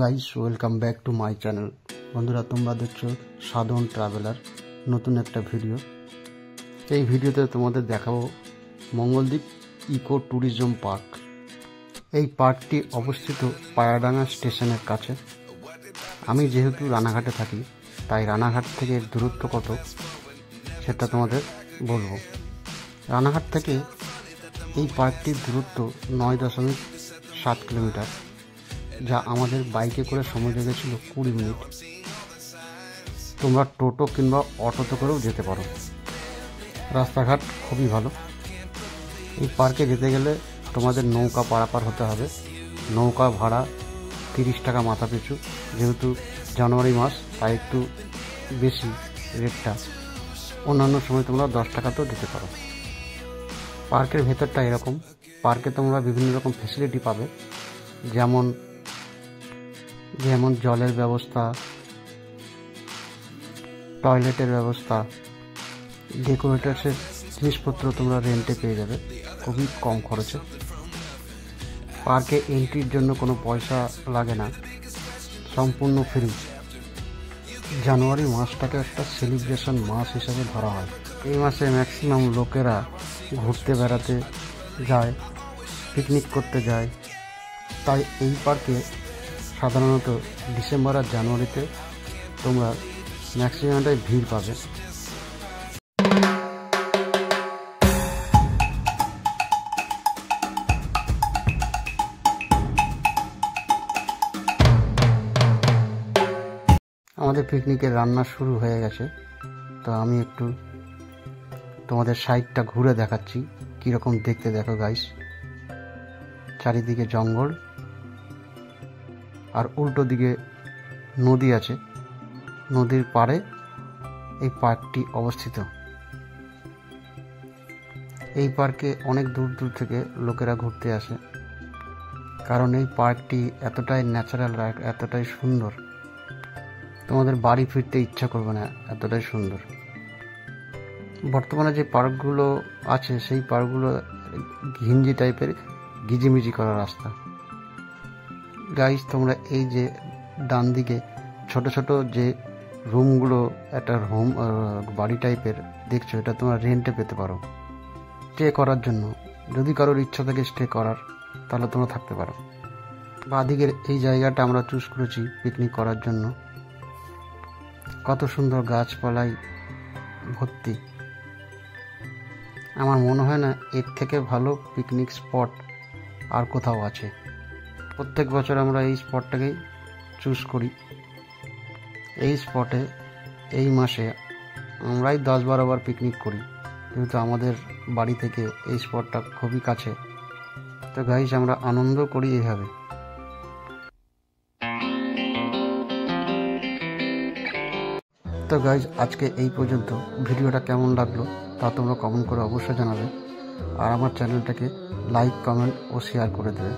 Guys, welcome back to my channel. বন্ধুরা, তোমরা দেখছো সাধন ট্রাভেলার নতুন একটা ভিডিও। এই ভিডিওতে তোমাদের দেখাবো মঙ্গলদ্বীপ ইকো ট্যুরিজম পার্ক। এই পার্কটি অবস্থিত পায়াডাঙ্গা স্টেশনের কাছে। আমি যেহেতু রানাঘাটে থাকি, তাই রানাঘাট থেকে দূরত্ব কত সেটা তোমাদের বলবো। রানাঘাট থেকে এই পার্কটির দূরত্ব 9.7 কিলোমিটার, যা আমাদের বাইকে করে সময় লেগেছিল 20 মিনিট। তোমরা টোটো কিংবা অটোতে করেও যেতে পারো। রাস্তাঘাট খুবই ভালো। এই পার্কে যেতে গেলে তোমাদের নৌকা পারাপার হতে হবে। নৌকা ভাড়া 30 টাকা মাথা পিছু। যেহেতু জানুয়ারি মাস, তাই একটু বেশি রেটটা। অন্যান্য সময় তোমরা 10 টাকাতেও যেতে পারো। পার্কের ভেতরটা এরকম। পার্কে তোমরা বিভিন্ন রকম ফেসিলিটি পাবে, যেমন জলের ব্যবস্থা, টয়লেটের ব্যবস্থা, ডেকোরেটার্সের জিনিসপত্র তোমরা রেন্টে পেয়ে যাবে খুবই কম খরচে। পার্কে এন্ট্রির জন্য কোনো পয়সা লাগে না, সম্পূর্ণ ফ্রি। জানুয়ারি মাসটাকে একটা সেলিব্রেশন মাস হিসাবে ধরা হয়। এই মাসে ম্যাক্সিমাম লোকেরা ঘুরতে বেড়াতে যায়, পিকনিক করতে যায়। তাই এই পার্কে সাধারণত ডিসেম্বর আর জানুয়ারিতে তোমরা ম্যাক্সিমামটাই ভিড় পাবে। আমাদের পিকনিকের রান্না শুরু হয়ে গেছে, তো আমি একটু তোমাদের সাইডটা ঘুরে দেখাচ্ছি কীরকম দেখতে। দেখো গাইস, চারিদিকে জঙ্গল আর উল্টো দিকে নদী আছে। নদীর পাড়ে এই পার্কটি অবস্থিত। এই পার্কে অনেক দূর দূর থেকে লোকেরা ঘুরতে আসে, কারণ এই পার্কটি এতটাই ন্যাচারাল, এতটাই সুন্দর, তোমাদের বাড়ি ফিরতে ইচ্ছা করবে না, এতটাই সুন্দর। বর্তমানে যে পার্কগুলো আছে, সেই পার্কগুলো ঘিঞ্জি টাইপের, গিজিমিজি করা রাস্তা। গাইস, তোমরা এই যে ডান দিকে ছোট ছোট যে রুমগুলো, একটা হোম বাড়ি টাইপের দেখছো, এটা তোমরা রেন্টে পেতে পারো স্টে করার জন্য। যদি কারোর ইচ্ছা থাকে স্টে করার, তাহলে তোমরা থাকতে পারো। বাঁদিকের এই জায়গাটা আমরা চুজ করেছি পিকনিক করার জন্য। কত সুন্দর গাছপালায় ভর্তি। আমার মনে হয় না এর থেকে ভালো পিকনিক স্পট আর কোথাও আছে। প্রত্যেক বছর আমরা এই স্পটটাকেই চুজ করি। এই স্পটে এই মাসে আমরাই 10-12 বার পিকনিক করি, যেহেতু আমাদের বাড়ি থেকে এই স্পটটা খুবই কাছে। তো গাইস, আমরা আনন্দ করি এইভাবে। তো গাইস, আজকে এই পর্যন্ত। ভিডিওটা কেমন লাগলো তা তোমরা কমেন্ট করে অবশ্যই জানাবে, আর আমার চ্যানেলটাকে লাইক, কমেন্ট ও শেয়ার করে দেবে।